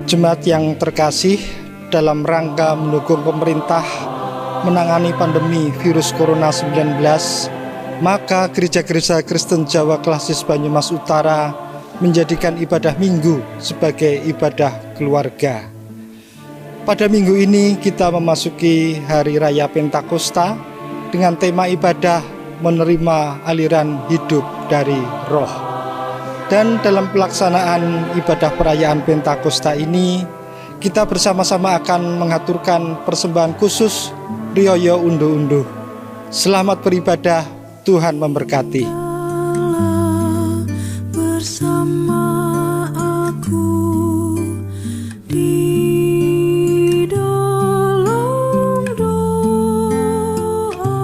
Jemaat yang terkasih, dalam rangka mendukung pemerintah menangani pandemi virus corona 19, maka gereja-gereja Kristen Jawa Klasis Banyumas Utara menjadikan ibadah minggu sebagai ibadah keluarga. Pada minggu ini kita memasuki Hari Raya Pentakosta dengan tema ibadah menerima aliran hidup dari Roh. Dan dalam pelaksanaan ibadah perayaan Pentakosta ini, kita bersama-sama akan mengaturkan persembahan khusus Rioyo Unduh-Unduh. Selamat beribadah, Tuhan memberkati. Bersama aku di dalam doa,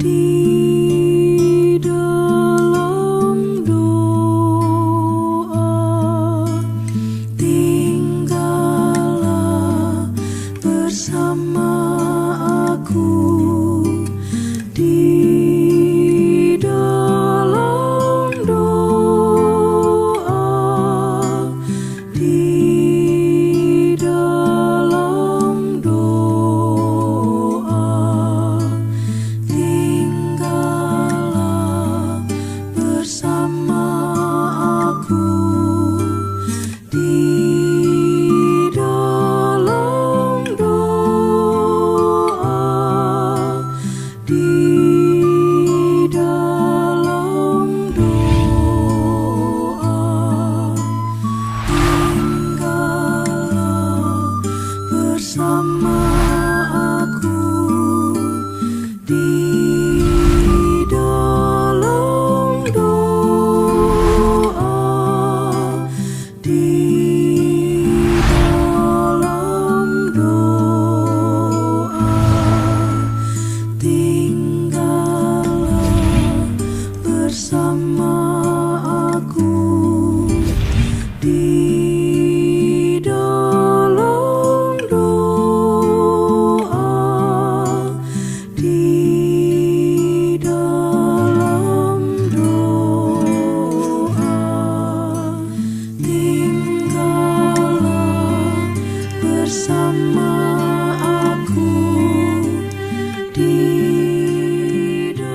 di dalam doa, tinggallah bersama aku di dalam doa, di dalam doa, tinggallah bersama aku di dalam doa, di dalam doa, tinggallah bersama aku di dalam doa, di dalam doa, tinggallah bersama aku di dalam doa, di dalam doa, tinggallah bersama aku di dalam.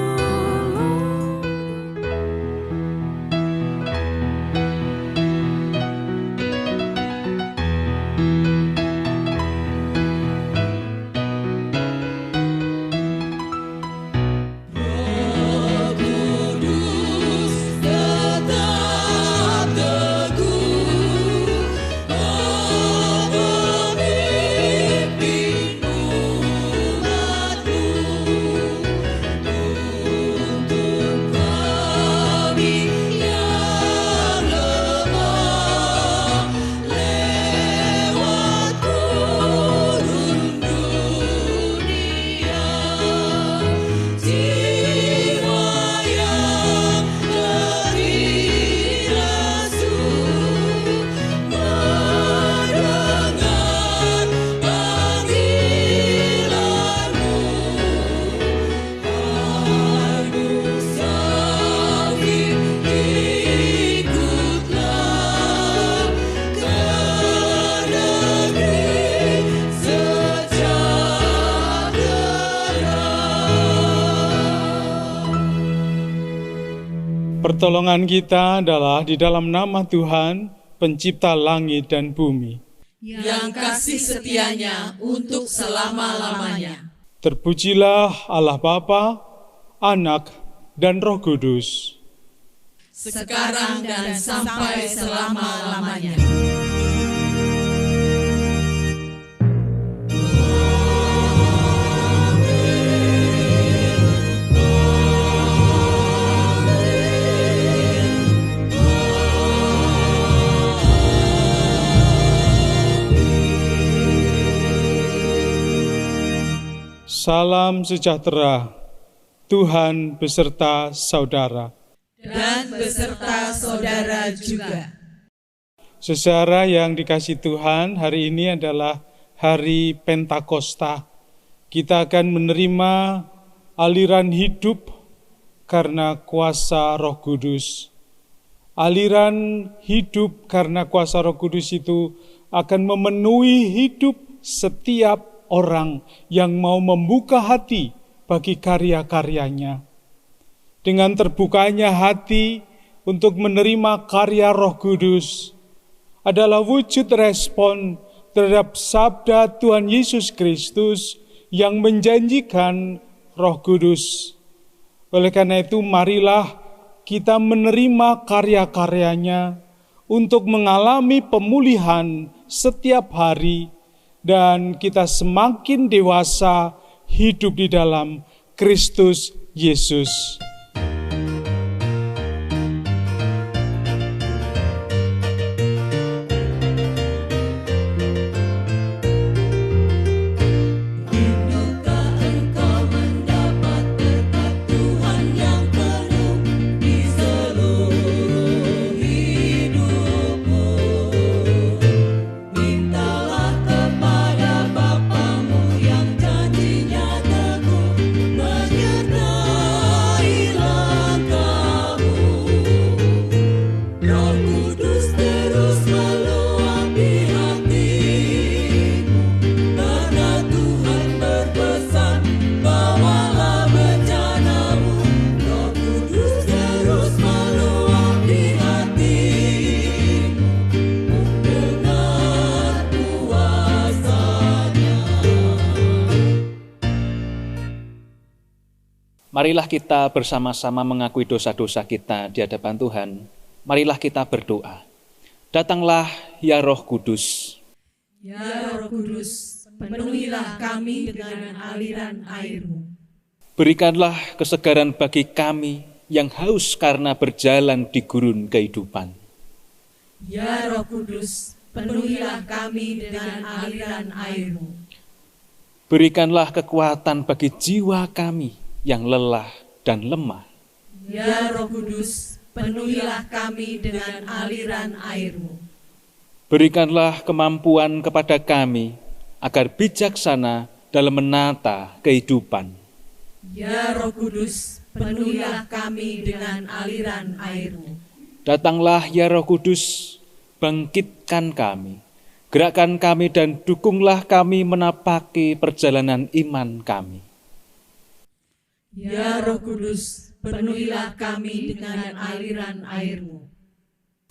Pertolongan kita adalah di dalam nama Tuhan, pencipta langit dan bumi. Yang kasih setianya untuk selama-lamanya. Terpujilah Allah Bapa, Anak, dan Roh Kudus. Sekarang dan sampai selama-lamanya. Salam sejahtera, Tuhan beserta saudara. Dan beserta saudara juga. Saudara yang dikasihi Tuhan, hari ini adalah hari Pentakosta. Kita akan menerima aliran hidup karena kuasa Roh Kudus. aliran hidup karena kuasa Roh Kudus itu akan memenuhi hidup setiap orang yang mau membuka hati bagi karya-karyanya. Dengan terbukanya hati untuk menerima karya Roh Kudus adalah wujud respon terhadap sabda Tuhan Yesus Kristus yang menjanjikan Roh Kudus. Oleh karena itu, marilah kita menerima karya-karyanya untuk mengalami pemulihan setiap hari, dan kita semakin dewasa hidup di dalam Kristus Yesus. Marilah kita bersama-sama mengakui dosa-dosa kita di hadapan Tuhan. Marilah kita berdoa. Datanglah ya Roh Kudus. Ya Roh Kudus, penuhilah kami dengan aliran air-Mu. Berikanlah kesegaran bagi kami yang haus karena berjalan di gurun kehidupan. Ya Roh Kudus, penuhilah kami dengan aliran air-Mu. Berikanlah kekuatan bagi jiwa kami yang lelah dan lemah. Ya Roh Kudus, penuhilah kami dengan aliran air-Mu. Berikanlah kemampuan kepada kami agar bijaksana dalam menata kehidupan. Ya Roh Kudus, penuhilah kami dengan aliran air-Mu. Datanglah ya Roh Kudus, bangkitkan kami, gerakkan kami dan dukunglah kami menapaki perjalanan iman kami. Ya Roh Kudus, penuhilah kami dengan aliran air-Mu.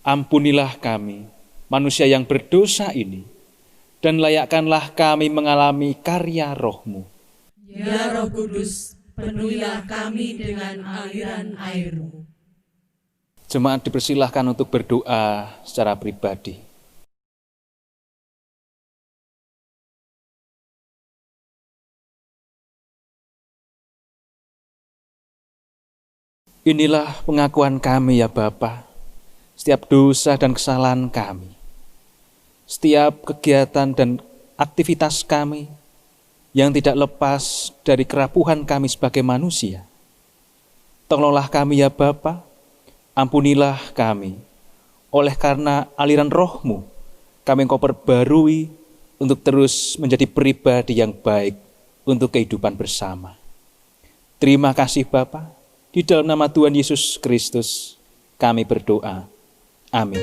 Ampunilah kami, manusia yang berdosa ini, dan layakkanlah kami mengalami karya Roh-Mu. Ya Roh Kudus, penuhilah kami dengan aliran air-Mu. Jemaat dipersilahkan untuk berdoa secara pribadi. Inilah pengakuan kami ya Bapa, setiap dosa dan kesalahan kami, setiap kegiatan dan aktivitas kami yang tidak lepas dari kerapuhan kami sebagai manusia. Tolonglah kami ya Bapa, ampunilah kami, oleh karena aliran Roh-Mu, kami Engkau perbarui untuk terus menjadi pribadi yang baik untuk kehidupan bersama. Terima kasih Bapa. Di dalam nama Tuhan Yesus Kristus, kami berdoa. Amin.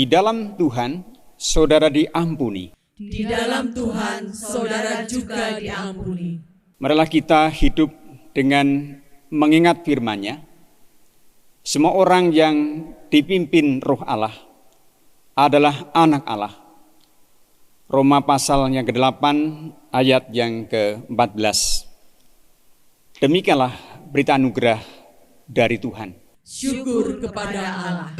Di dalam Tuhan, saudara diampuni. Di dalam Tuhan, saudara juga diampuni. Marilah kita hidup dengan mengingat firman-Nya. Semua orang yang dipimpin Roh Allah adalah anak Allah. Roma pasal yang ke-8 ayat yang ke-14. Demikianlah berita anugerah dari Tuhan. Syukur kepada Allah.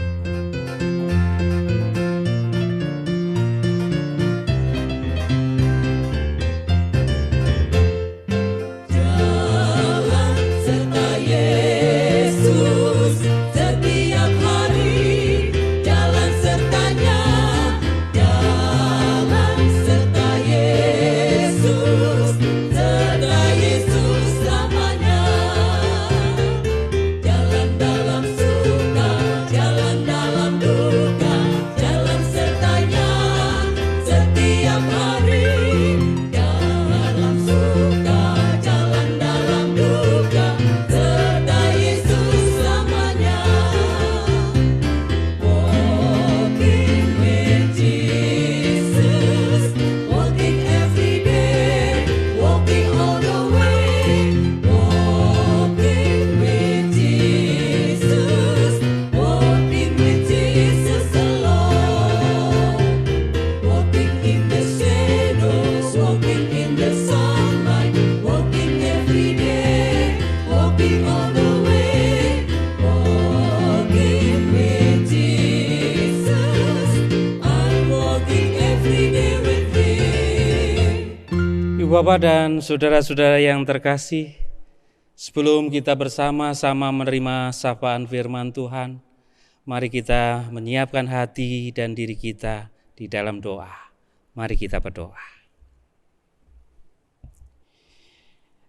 Bapak dan saudara-saudara yang terkasih, sebelum kita bersama-sama menerima sapaan firman Tuhan, mari kita menyiapkan hati dan diri kita di dalam doa. Mari kita berdoa.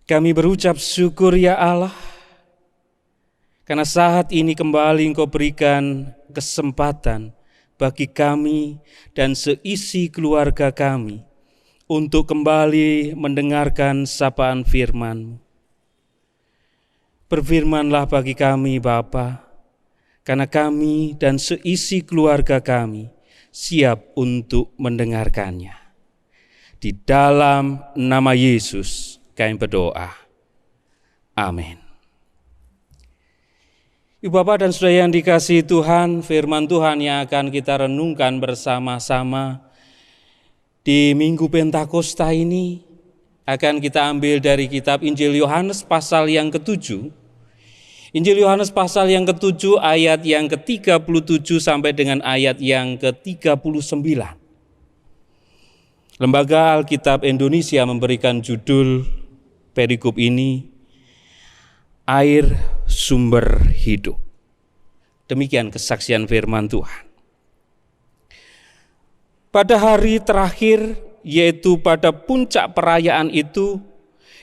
Kami berucap syukur ya Allah, karena saat ini kembali Engkau berikan kesempatan bagi kami dan seisi keluarga kami untuk kembali mendengarkan sapaan firman-Mu. Berfirmanlah bagi kami Bapa, karena kami dan seisi keluarga kami siap untuk mendengarkannya. Di dalam nama Yesus kami berdoa. Amin. Ibu Bapak dan Saudara yang dikasihi Tuhan, firman Tuhan yang akan kita renungkan bersama-sama di Minggu Pentakosta ini akan kita ambil dari kitab Injil Yohanes pasal yang ke-7. Injil Yohanes pasal yang ke-7 ayat yang ke-37 sampai dengan ayat yang ke-39. Lembaga Alkitab Indonesia memberikan judul perikop ini, Air Sumber Hidup. Demikian kesaksian firman Tuhan. Pada hari terakhir, yaitu pada puncak perayaan itu,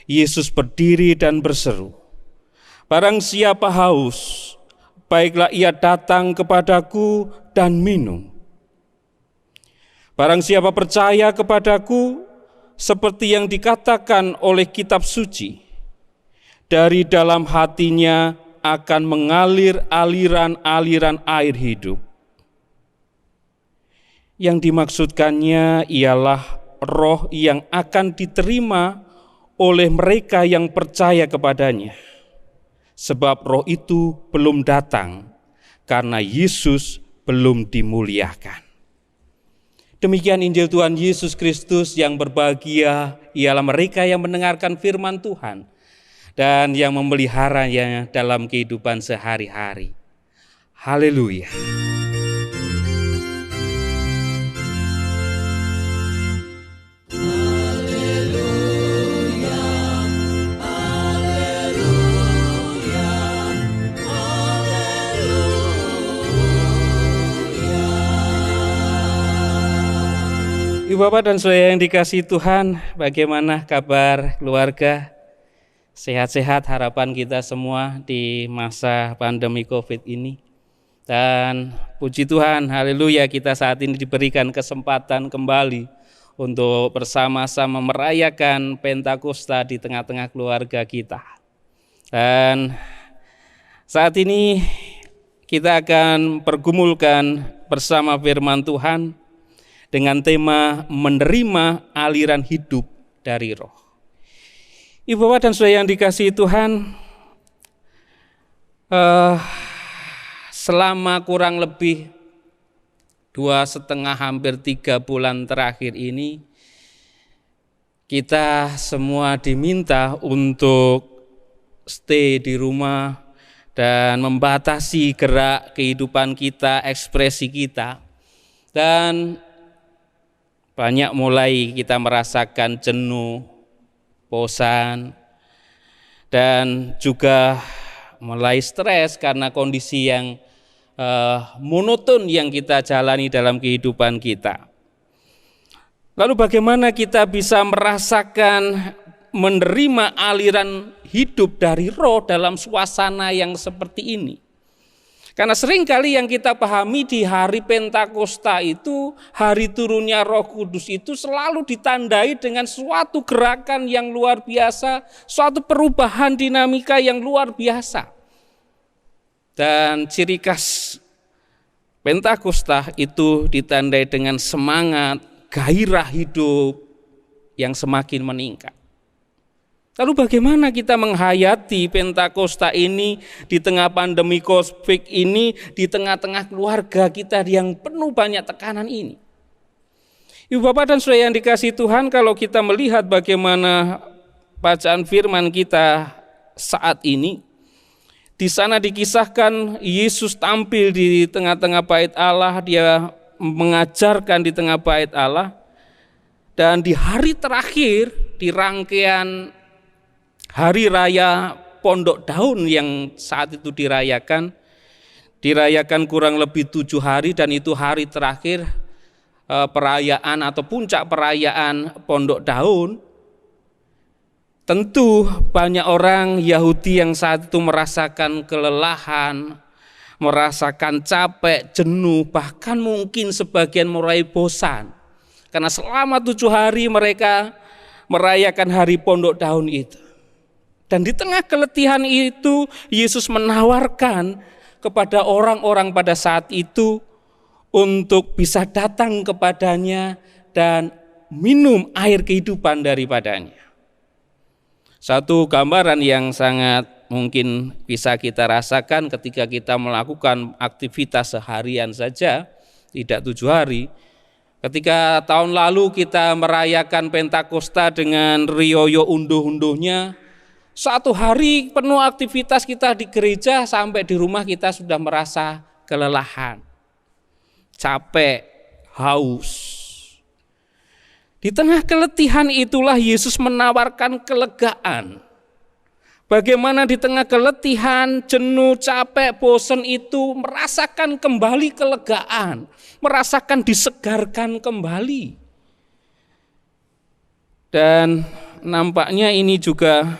Yesus berdiri dan berseru, "Barang siapa haus, baiklah ia datang kepadaku dan minum. Barang siapa percaya kepadaku, seperti yang dikatakan oleh kitab suci, dari dalam hatinya akan mengalir aliran-aliran air hidup." Yang dimaksudkannya ialah roh yang akan diterima oleh mereka yang percaya kepadanya. Sebab roh itu belum datang karena Yesus belum dimuliakan. Demikian Injil Tuhan Yesus Kristus. Yang berbahagia ialah mereka yang mendengarkan firman Tuhan dan yang memeliharanya dalam kehidupan sehari-hari. Haleluya. Ibu Bapak dan Saudara yang dikasihi Tuhan, bagaimana kabar keluarga? Sehat-sehat harapan kita semua di masa pandemi COVID ini. Dan puji Tuhan, haleluya, kita saat ini diberikan kesempatan kembali untuk bersama-sama merayakan Pentakosta di tengah-tengah keluarga kita. Dan saat ini kita akan pergumulkan bersama firman Tuhan dengan tema menerima aliran hidup dari roh. Ibu Bapak dan Saudara yang dikasihi Tuhan, selama kurang lebih 2,5 hampir 3 bulan terakhir ini, kita semua diminta untuk stay di rumah dan membatasi gerak kehidupan kita, ekspresi kita. Dan banyak mulai kita merasakan jenuh, bosan, dan juga mulai stres karena kondisi yang monoton yang kita jalani dalam kehidupan kita. Lalu bagaimana kita bisa merasakan, menerima aliran hidup dari roh dalam suasana yang seperti ini? Karena seringkali yang kita pahami di hari Pentakosta itu, hari turunnya Roh Kudus itu selalu ditandai dengan suatu gerakan yang luar biasa, suatu perubahan dinamika yang luar biasa. Dan ciri khas Pentakosta itu ditandai dengan semangat, gairah hidup yang semakin meningkat. Lalu bagaimana kita menghayati Pentakosta ini di tengah pandemi COVID ini, di tengah-tengah keluarga kita yang penuh banyak tekanan ini? Ibu Bapak dan Saudara yang dikasihi Tuhan, kalau kita melihat bagaimana bacaan firman kita saat ini, di sana dikisahkan Yesus tampil di tengah-tengah bait Allah, dia mengajarkan di tengah bait Allah, dan di hari terakhir di rangkaian Hari Raya Pondok Daun yang saat itu dirayakan kurang lebih 7 hari, dan itu hari terakhir perayaan atau puncak perayaan Pondok Daun. Tentu banyak orang Yahudi yang saat itu merasakan kelelahan, merasakan capek, jenuh, bahkan mungkin sebagian mulai bosan. Karena selama 7 hari mereka merayakan hari Pondok Daun itu. Dan di tengah keletihan itu, Yesus menawarkan kepada orang-orang pada saat itu untuk bisa datang kepadanya dan minum air kehidupan daripadanya. Satu gambaran yang sangat mungkin bisa kita rasakan ketika kita melakukan aktivitas seharian saja, tidak 7 hari. Ketika tahun lalu kita merayakan Pentakosta dengan riyoyo unduh-unduhnya, 1 hari penuh aktivitas kita di gereja, sampai di rumah kita sudah merasa kelelahan, capek, haus. Di tengah keletihan itulah Yesus menawarkan kelegaan. Bagaimana di tengah keletihan, jenuh, capek, bosan itu merasakan kembali kelegaan, merasakan disegarkan kembali. Dan nampaknya ini juga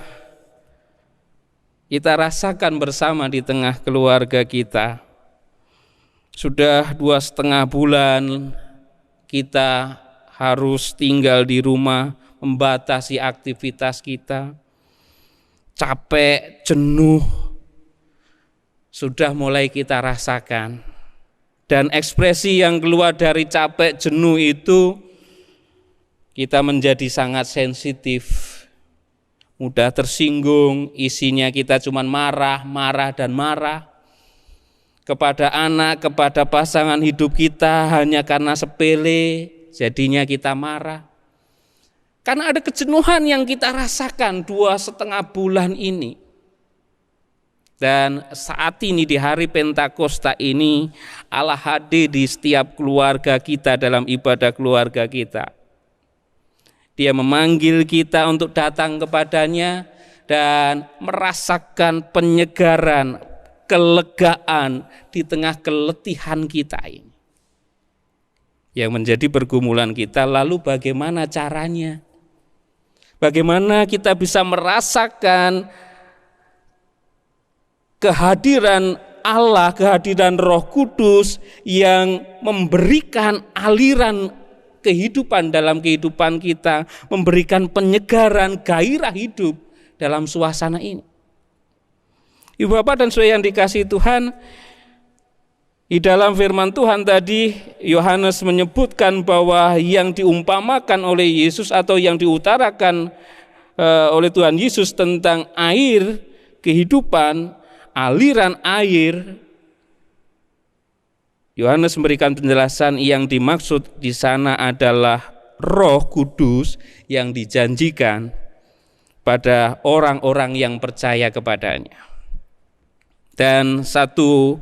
kita rasakan bersama di tengah keluarga kita. Sudah 2,5 bulan kita harus tinggal di rumah, membatasi aktivitas kita. Capek, jenuh, sudah mulai kita rasakan. Dan ekspresi yang keluar dari capek, jenuh itu, kita menjadi sangat sensitif, mudah tersinggung, isinya kita cuma marah, dan marah. Kepada anak, kepada pasangan hidup kita hanya karena sepele, jadinya kita marah. Karena ada kejenuhan yang kita rasakan 2,5 bulan ini. Dan saat ini di hari Pentakosta ini, Allah hadir di setiap keluarga kita dalam ibadah keluarga kita. Dia memanggil kita untuk datang kepadanya dan merasakan penyegaran, kelegaan di tengah keletihan kita ini. Yang menjadi pergumulan kita, lalu bagaimana caranya? Bagaimana kita bisa merasakan kehadiran Allah, kehadiran Roh Kudus yang memberikan aliran kehidupan dalam kehidupan kita, memberikan penyegaran, gairah hidup dalam suasana ini. Ibu Bapak dan Saudara yang dikasihi Tuhan, di dalam firman Tuhan tadi Yohanes menyebutkan bahwa yang diumpamakan oleh Yesus atau yang diutarakan oleh Tuhan Yesus tentang air kehidupan, aliran air Yohanes memberikan penjelasan yang dimaksud di sana adalah Roh Kudus yang dijanjikan pada orang-orang yang percaya kepadanya. Dan satu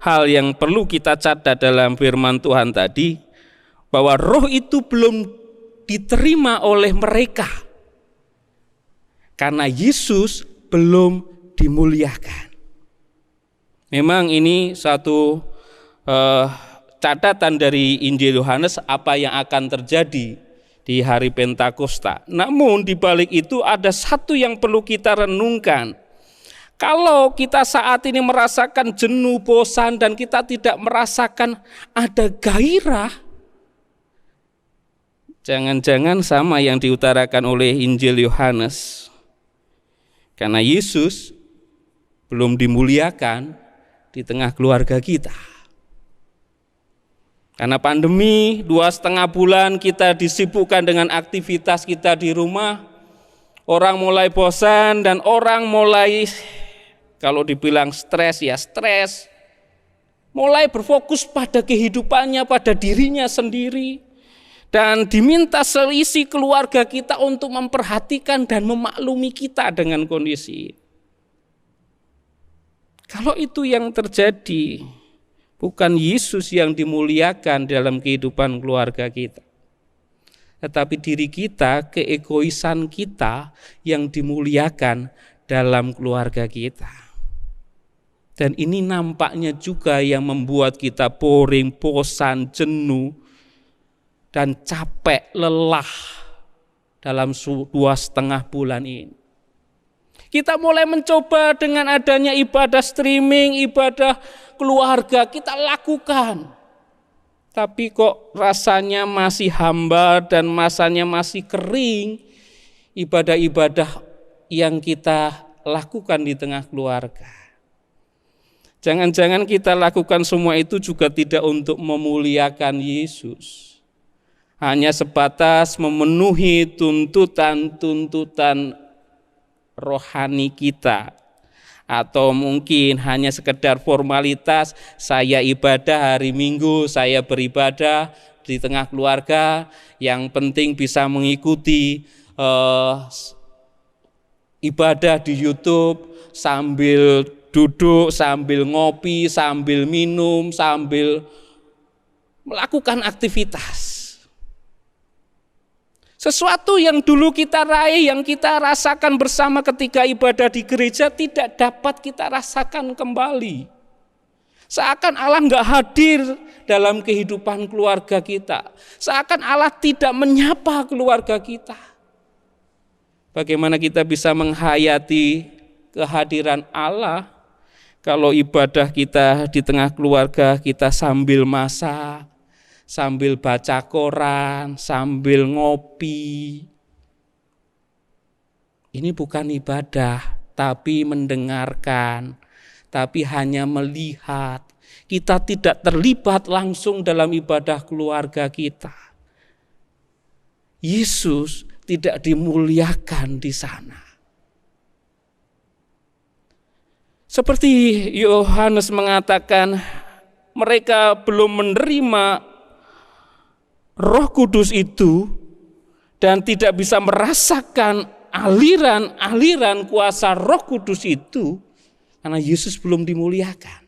hal yang perlu kita catat dalam firman Tuhan tadi, bahwa roh itu belum diterima oleh mereka karena Yesus belum dimuliakan. Memang ini satu catatan dari Injil Yohanes apa yang akan terjadi di hari Pentakosta. Namun di balik itu ada satu yang perlu kita renungkan. Kalau kita saat ini merasakan jenuh, bosan, dan kita tidak merasakan ada gairah, jangan-jangan sama yang diutarakan oleh Injil Yohanes. Karena Yesus belum dimuliakan di tengah keluarga kita. Karena pandemi 2,5 bulan kita disibukkan dengan aktivitas kita di rumah, orang mulai bosan dan orang mulai, kalau dibilang stres ya stres, mulai berfokus pada kehidupannya, pada dirinya sendiri, dan diminta seisi keluarga kita untuk memperhatikan dan memaklumi kita dengan kondisi. Kalau itu yang terjadi, bukan Yesus yang dimuliakan dalam kehidupan keluarga kita, tetapi diri kita, keegoisan kita yang dimuliakan dalam keluarga kita. Dan ini nampaknya juga yang membuat kita boring, bosan, jenuh, dan capek, lelah dalam 2,5 bulan ini. Kita mulai mencoba dengan adanya ibadah streaming, ibadah keluarga, kita lakukan. Tapi kok rasanya masih hambar dan masanya masih kering ibadah-ibadah yang kita lakukan di tengah keluarga. Jangan-jangan kita lakukan semua itu juga tidak untuk memuliakan Yesus. Hanya sebatas memenuhi tuntutan-tuntutan rohani kita, atau mungkin hanya sekedar formalitas, saya ibadah hari Minggu, saya beribadah di tengah keluarga, yang penting bisa mengikuti ibadah di YouTube sambil duduk, sambil ngopi, sambil minum, sambil melakukan aktivitas. Sesuatu yang dulu kita raih, yang kita rasakan bersama ketika ibadah di gereja tidak dapat kita rasakan kembali. Seakan Allah nggak hadir dalam kehidupan keluarga kita. Seakan Allah tidak menyapa keluarga kita. Bagaimana kita bisa menghayati kehadiran Allah kalau ibadah kita di tengah keluarga kita sambil masak, sambil baca koran, sambil ngopi. Ini bukan ibadah, tapi mendengarkan, tapi hanya melihat. Kita tidak terlibat langsung dalam ibadah keluarga kita. Yesus tidak dimuliakan di sana. Seperti Yohanes mengatakan, mereka belum menerima Roh Kudus itu dan tidak bisa merasakan aliran-aliran kuasa Roh Kudus itu karena Yesus belum dimuliakan.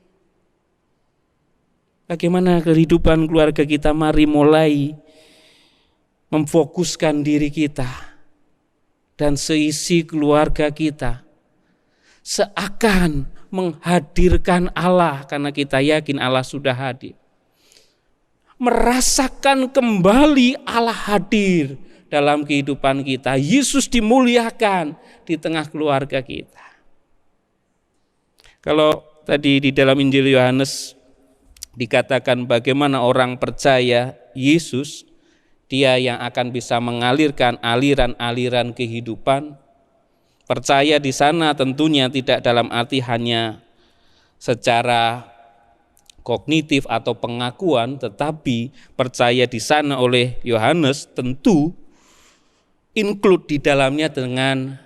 Bagaimana kehidupan keluarga kita? Mari mulai memfokuskan diri kita dan seisi keluarga kita seakan menghadirkan Allah karena kita yakin Allah sudah hadir. Merasakan kembali Allah hadir dalam kehidupan kita. Yesus dimuliakan di tengah keluarga kita. Kalau tadi di dalam Injil Yohanes dikatakan bagaimana orang percaya Yesus, dia yang akan bisa mengalirkan aliran-aliran kehidupan. Percaya di sana tentunya tidak dalam arti hanya secara kognitif atau pengakuan, tetapi percaya di sana oleh Yohanes tentu include di dalamnya dengan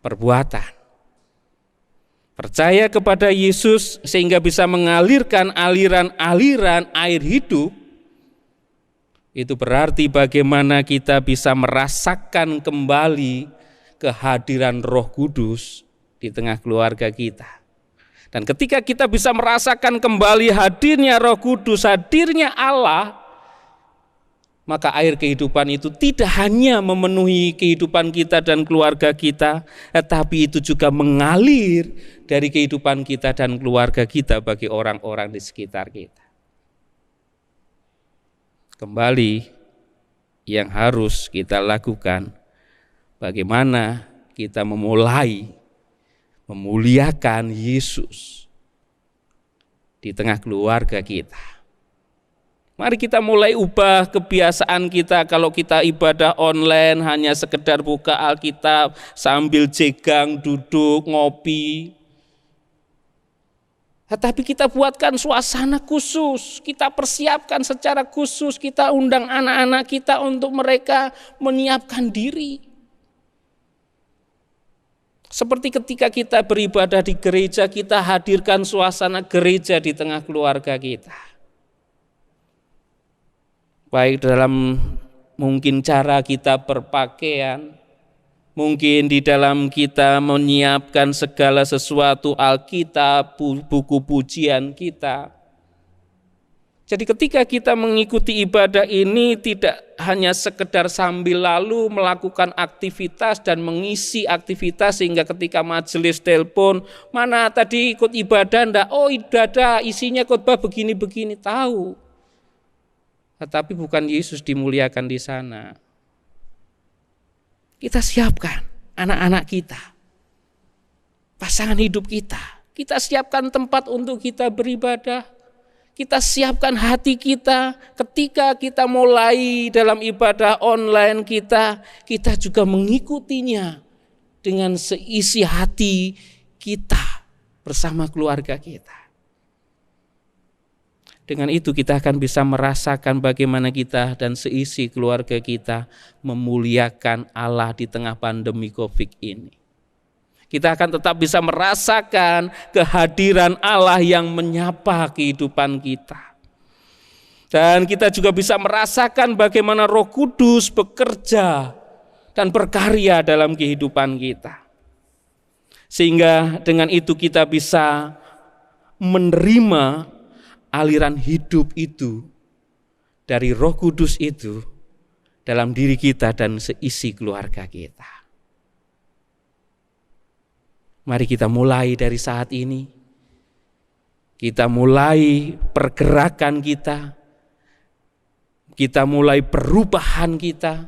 perbuatan. Percaya kepada Yesus sehingga bisa mengalirkan aliran-aliran air hidup, itu berarti bagaimana kita bisa merasakan kembali kehadiran Roh Kudus di tengah keluarga kita. Dan ketika kita bisa merasakan kembali hadirnya Roh Kudus, hadirnya Allah, maka air kehidupan itu tidak hanya memenuhi kehidupan kita dan keluarga kita, tetapi itu juga mengalir dari kehidupan kita dan keluarga kita bagi orang-orang di sekitar kita. Kembali yang harus kita lakukan, bagaimana kita memulai memuliakan Yesus di tengah keluarga kita. Mari kita mulai ubah kebiasaan kita. Kalau kita ibadah online hanya sekedar buka Alkitab sambil jegang, duduk, ngopi. Tetapi kita buatkan suasana khusus, kita persiapkan secara khusus, kita undang anak-anak kita untuk mereka menyiapkan diri. Seperti ketika kita beribadah di gereja, kita hadirkan suasana gereja di tengah keluarga kita. Baik dalam mungkin cara kita berpakaian, mungkin di dalam kita menyiapkan segala sesuatu, Alkitab, buku pujian kita. Jadi ketika kita mengikuti ibadah ini tidak hanya sekedar sambil lalu melakukan aktivitas dan mengisi aktivitas sehingga ketika majelis telepon, mana tadi ikut ibadah enggak? Oh ibadah, isinya khotbah begini-begini, tahu. Tetapi bukan Yesus dimuliakan di sana. Kita siapkan anak-anak kita, pasangan hidup kita. Kita siapkan tempat untuk kita beribadah. Kita siapkan hati kita ketika kita mulai dalam ibadah online kita juga mengikutinya dengan seisi hati kita bersama keluarga kita. Dengan itu kita akan bisa merasakan bagaimana kita dan seisi keluarga kita memuliakan Allah di tengah pandemi COVID ini. Kita akan tetap bisa merasakan kehadiran Allah yang menyapa kehidupan kita. Dan kita juga bisa merasakan bagaimana Roh Kudus bekerja dan berkarya dalam kehidupan kita. Sehingga dengan itu kita bisa menerima aliran hidup itu dari Roh Kudus itu dalam diri kita dan seisi keluarga kita. Mari kita mulai dari saat ini. Kita mulai pergerakan kita. Kita mulai perubahan kita.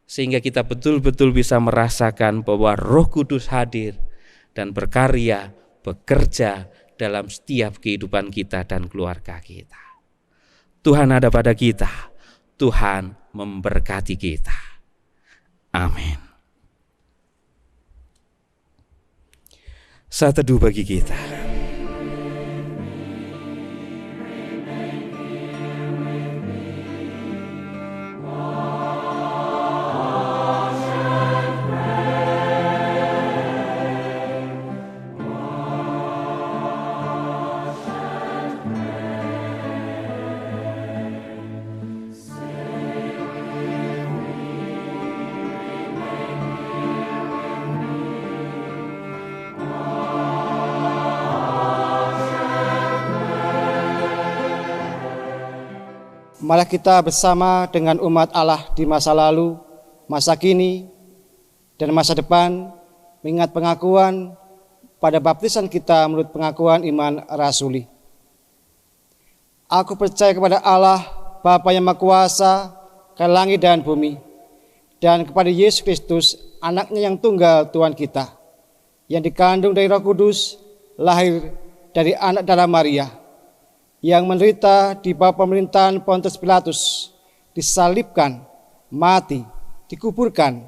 Sehingga kita betul-betul bisa merasakan bahwa Roh Kudus hadir dan berkarya, bekerja dalam setiap kehidupan kita dan keluarga kita. Tuhan ada pada kita, Tuhan memberkati kita. Amin. Saat teduh bagi kita. Malah kita bersama dengan umat Allah di masa lalu, masa kini, dan masa depan mengingat pengakuan pada baptisan kita menurut pengakuan iman rasuli. Aku percaya kepada Allah, Bapa yang Maha Kuasa, ke langit dan bumi, dan kepada Yesus Kristus, anaknya yang tunggal Tuhan kita, yang dikandung dari Roh Kudus, lahir dari anak darah Maria, yang menderita di bawah pemerintahan Pontius Pilatus, disalibkan, mati, dikuburkan,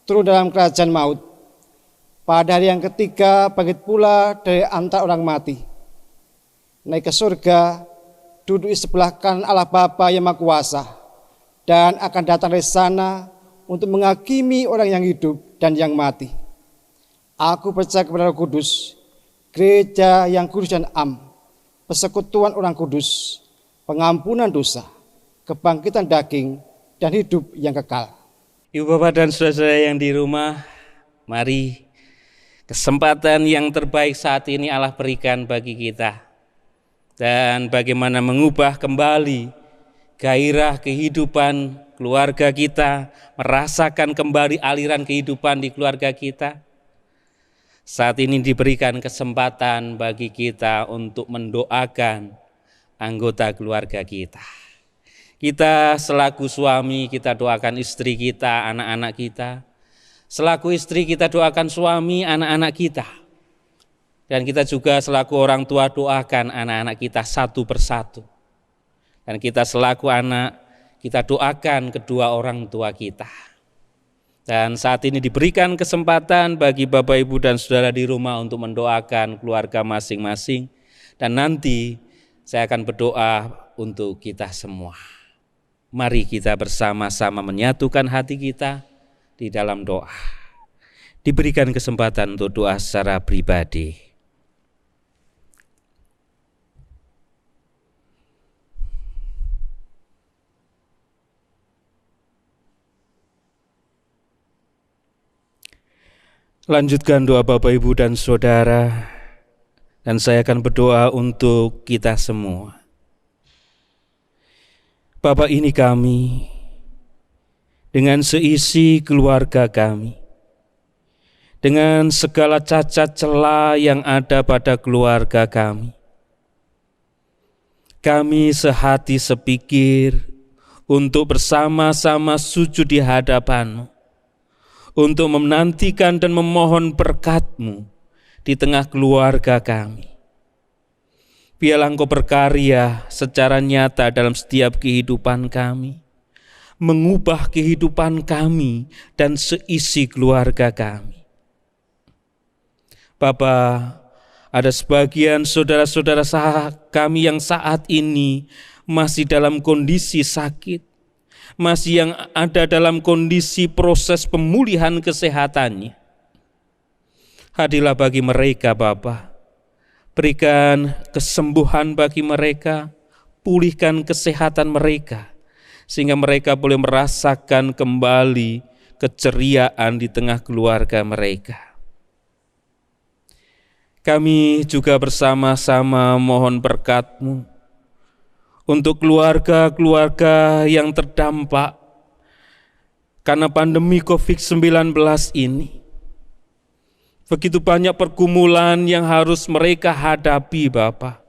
turun dalam kerajaan maut. Pada hari yang ketiga bangkit pula dari antara orang mati, naik ke surga, duduk di sebelah kanan Allah Bapa yang Maha Kuasa, dan akan datang dari sana untuk menghakimi orang yang hidup dan yang mati. Aku percaya kepada Roh Kudus, gereja yang kudus dan am, persekutuan orang kudus, pengampunan dosa, kebangkitan daging, dan hidup yang kekal. Ibu bapak dan saudara-saudara yang di rumah, mari kesempatan yang terbaik saat ini Allah berikan bagi kita. Dan bagaimana mengubah kembali gairah kehidupan keluarga kita, merasakan kembali aliran kehidupan di keluarga kita. Saat ini diberikan kesempatan bagi kita untuk mendoakan anggota keluarga kita. Kita selaku suami, kita doakan istri kita, anak-anak kita. Selaku istri, kita doakan suami, anak-anak kita. Dan kita juga selaku orang tua doakan anak-anak kita satu persatu. Dan kita selaku anak, kita doakan kedua orang tua kita. Dan saat ini diberikan kesempatan bagi Bapak, Ibu, dan Saudara di rumah untuk mendoakan keluarga masing-masing. Dan nanti saya akan berdoa untuk kita semua. Mari kita bersama-sama menyatukan hati kita di dalam doa. Diberikan kesempatan untuk doa secara pribadi. Lanjutkan doa Bapak, Ibu, dan Saudara, dan saya akan berdoa untuk kita semua. Bapa ini kami, dengan seisi keluarga kami, dengan segala cacat celah yang ada pada keluarga kami sehati sepikir untuk bersama-sama sujud di hadapan-Mu, untuk menantikan dan memohon berkat-Mu di tengah keluarga kami. Biarlah Engkau berkarya secara nyata dalam setiap kehidupan kami, mengubah kehidupan kami dan seisi keluarga kami. Bapa, ada sebagian saudara-saudara kami yang saat ini masih dalam kondisi sakit, masih yang ada dalam kondisi proses pemulihan kesehatannya. Hadirlah bagi mereka Bapa, berikan kesembuhan bagi mereka, pulihkan kesehatan mereka, sehingga mereka boleh merasakan kembali keceriaan di tengah keluarga mereka. Kami juga bersama-sama mohon berkat-Mu untuk keluarga-keluarga yang terdampak karena pandemi COVID-19 ini. Begitu banyak pergumulan yang harus mereka hadapi Bapa.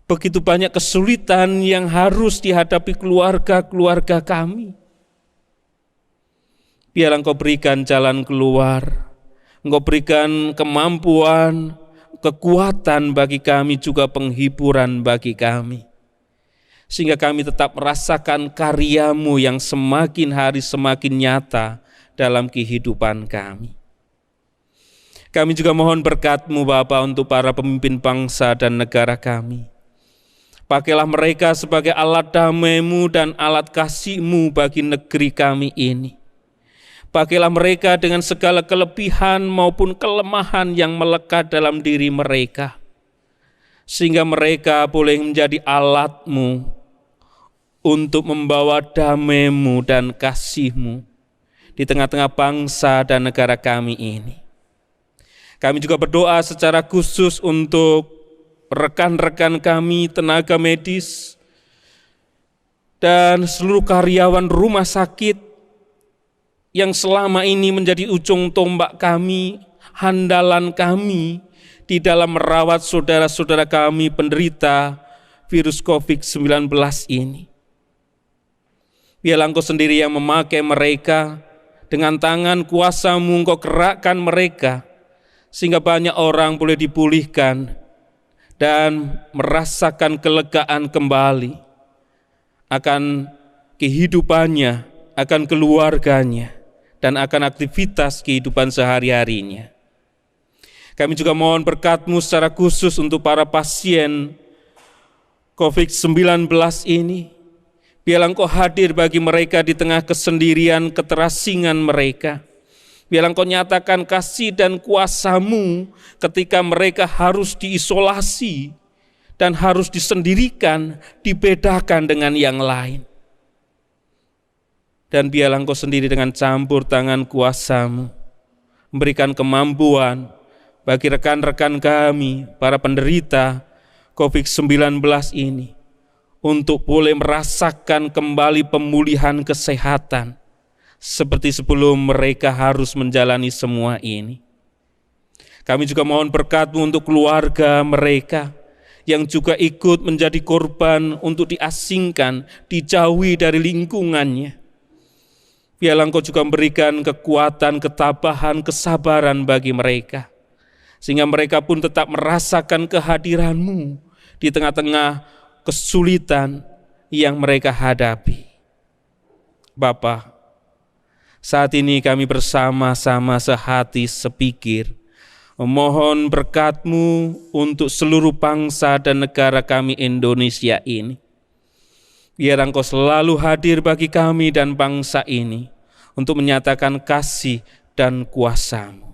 Begitu banyak kesulitan yang harus dihadapi keluarga-keluarga kami. Biarlah Engkau berikan jalan keluar, Engkau berikan kemampuan, kekuatan bagi kami, juga penghiburan bagi kami. Sehingga kami tetap merasakan karya-Mu yang semakin hari semakin nyata dalam kehidupan kami. Kami juga mohon berkat-Mu Bapa untuk para pemimpin bangsa dan negara kami. Pakailah mereka sebagai alat damai-Mu dan alat kasih-Mu bagi negeri kami ini. Pakailah mereka dengan segala kelebihan maupun kelemahan yang melekat dalam diri mereka, sehingga mereka boleh menjadi alat-Mu untuk membawa damai-Mu dan kasih-Mu di tengah-tengah bangsa dan negara kami ini. Kami juga berdoa secara khusus untuk rekan-rekan kami, tenaga medis, dan seluruh karyawan rumah sakit yang selama ini menjadi ujung tombak kami, handalan kami di dalam merawat saudara-saudara kami penderita virus COVID-19 ini. Biarlah Engkau sendiri yang memakai mereka, dengan tangan kuasa-Mu Engkau gerakkan mereka, sehingga banyak orang boleh dipulihkan dan merasakan kelegaan kembali akan kehidupannya, akan keluarganya, dan akan aktivitas kehidupan sehari-harinya. Kami juga mohon berkat-Mu secara khusus untuk para pasien COVID-19 ini. Biarlah Engkau hadir bagi mereka di tengah kesendirian, keterasingan mereka. Biarlah Engkau nyatakan kasih dan kuasa-Mu ketika mereka harus diisolasi dan harus disendirikan, dibedakan dengan yang lain. Dan biarlah Engkau sendiri dengan campur tangan kuasa-Mu memberikan kemampuan bagi rekan-rekan kami, para penderita COVID-19 ini, untuk boleh merasakan kembali pemulihan kesehatan, seperti sebelum mereka harus menjalani semua ini. Kami juga mohon berkat-Mu untuk keluarga mereka, yang juga ikut menjadi korban untuk diasingkan, dijauhi dari lingkungannya. Biarlah Engkau juga memberikan kekuatan, ketabahan, kesabaran bagi mereka, sehingga mereka pun tetap merasakan kehadiran-Mu di tengah-tengah kesulitan yang mereka hadapi. Bapa, saat ini kami bersama-sama sehati sepikir, memohon berkat-Mu untuk seluruh bangsa dan negara kami Indonesia ini. Biar Engkau selalu hadir bagi kami dan bangsa ini untuk menyatakan kasih dan kuasa-Mu.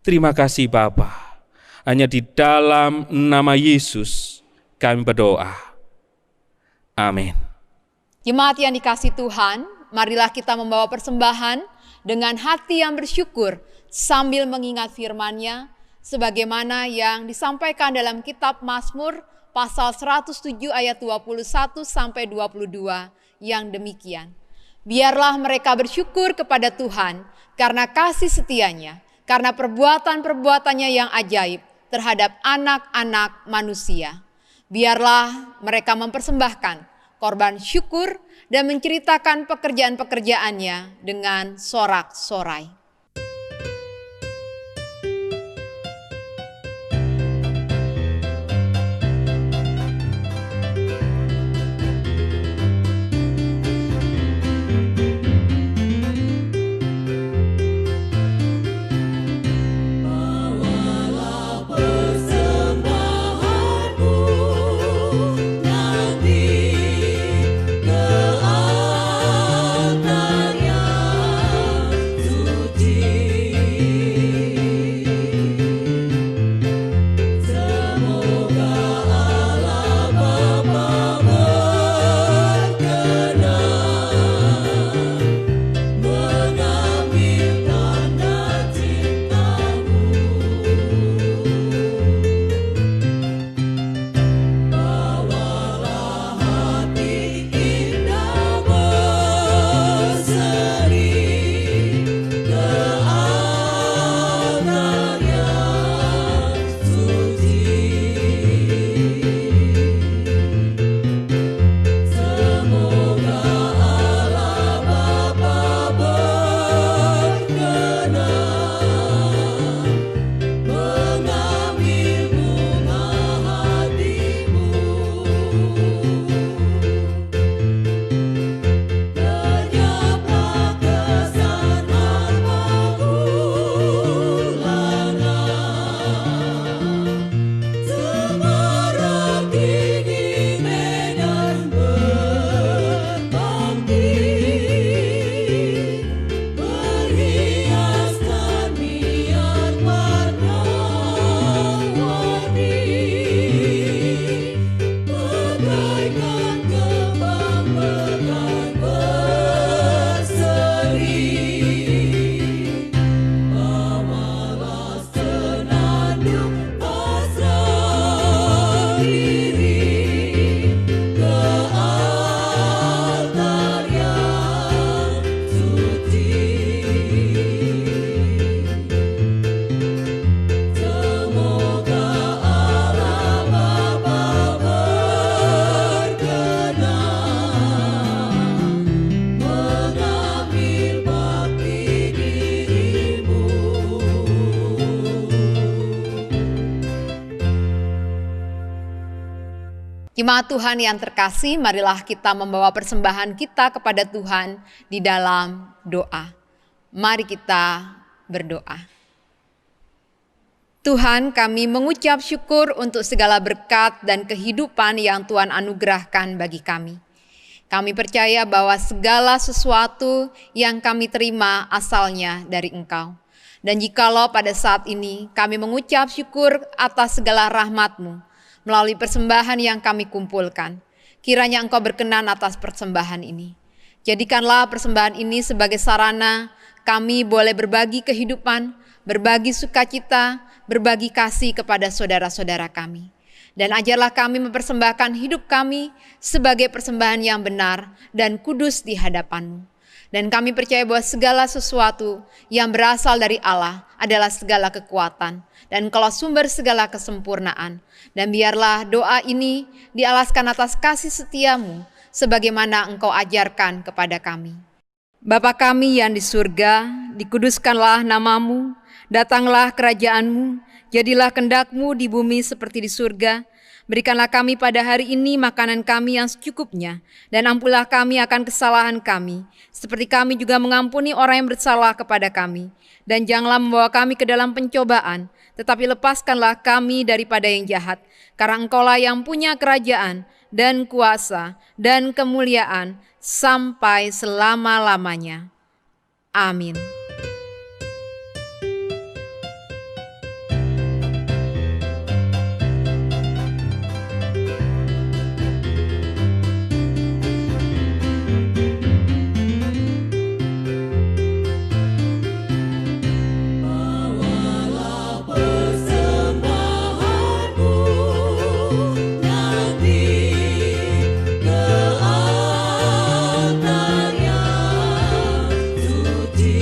Terima kasih Bapa. Hanya di dalam nama Yesus kami berdoa. Amin. Jemaat yang dikasihi Tuhan, marilah kita membawa persembahan dengan hati yang bersyukur sambil mengingat firman-Nya sebagaimana yang disampaikan dalam kitab Mazmur pasal 107 ayat 21 sampai 22 yang demikian. Biarlah mereka bersyukur kepada Tuhan karena kasih setia-Nya, karena perbuatan-perbuatannya yang ajaib terhadap anak-anak manusia. Biarlah mereka mempersembahkan korban syukur dan menceritakan pekerjaan-pekerjaannya dengan sorak-sorai. Jemaat Tuhan yang terkasih, marilah kita membawa persembahan kita kepada Tuhan di dalam doa. Mari kita berdoa. Tuhan, kami mengucap syukur untuk segala berkat dan kehidupan yang Tuhan anugerahkan bagi kami. Kami percaya bahwa segala sesuatu yang kami terima asalnya dari Engkau. Dan jikalau pada saat ini kami mengucap syukur atas segala rahmat-Mu melalui persembahan yang kami kumpulkan, kiranya Engkau berkenan atas persembahan ini. Jadikanlah persembahan ini sebagai sarana kami boleh berbagi kehidupan, berbagi sukacita, berbagi kasih kepada saudara-saudara kami. Dan ajarlah kami mempersembahkan hidup kami sebagai persembahan yang benar dan kudus di hadapan-Mu. Dan kami percaya bahwa segala sesuatu yang berasal dari Allah adalah segala kekuatan dan Engkaulah sumber segala kesempurnaan. Dan biarlah doa ini dialaskan atas kasih setia-Mu sebagaimana Engkau ajarkan kepada kami. Bapa kami yang di surga, dikuduskanlah nama-Mu, datanglah kerajaan-Mu, jadilah kehendak-Mu di bumi seperti di surga. Berikanlah kami pada hari ini makanan kami yang secukupnya, dan ampunlah kami akan kesalahan kami, seperti kami juga mengampuni orang yang bersalah kepada kami. Dan janganlah membawa kami ke dalam pencobaan, tetapi lepaskanlah kami daripada yang jahat, karena Engkaulah yang punya kerajaan, dan kuasa, dan kemuliaan, sampai selama-lamanya. Amin. Suci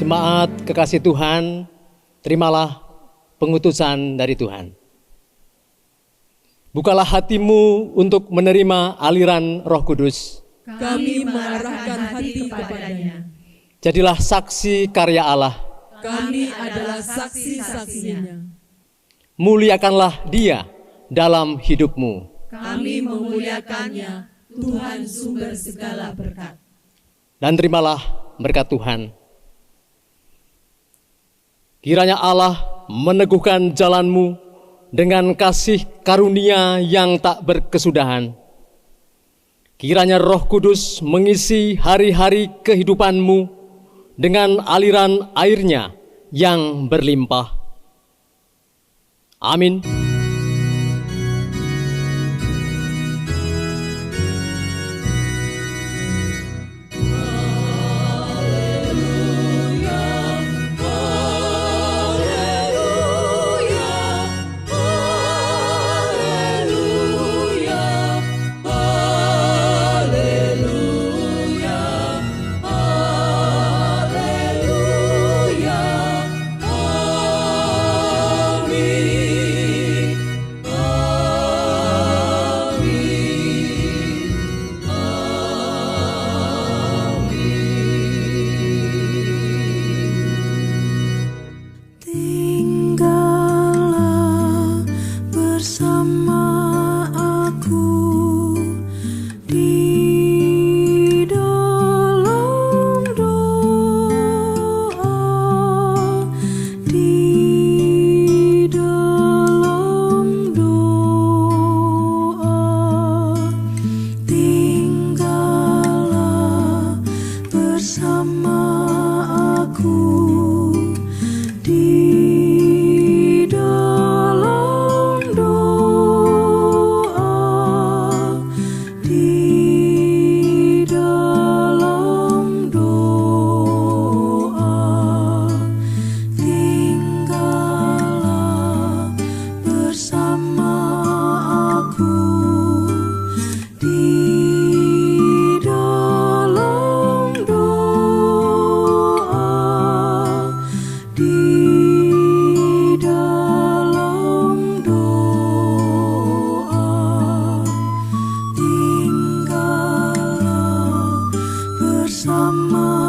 Jemaat kekasih Tuhan, terimalah pengutusan dari Tuhan. Bukalah hatimu untuk menerima aliran Roh Kudus. Kami mengarahkan hati kepadanya. Jadilah saksi karya Allah. Kami adalah saksi-saksinya. Muliakanlah Dia dalam hidupmu. Kami memuliakannya, Tuhan sumber segala berkat. Dan terimalah berkat Tuhan. Kiranya Allah meneguhkan jalanmu dengan kasih karunia yang tak berkesudahan. Kiranya Roh Kudus mengisi hari-hari kehidupanmu dengan aliran airnya yang berlimpah. Amin. Tinggallah bersama aku di dalam doa, di dalam doa. Tinggallah bersama aku di dalam doa, di dalam doa. Tinggallah bersama aku di dalam doa, di dalam doa. Tinggallah bersama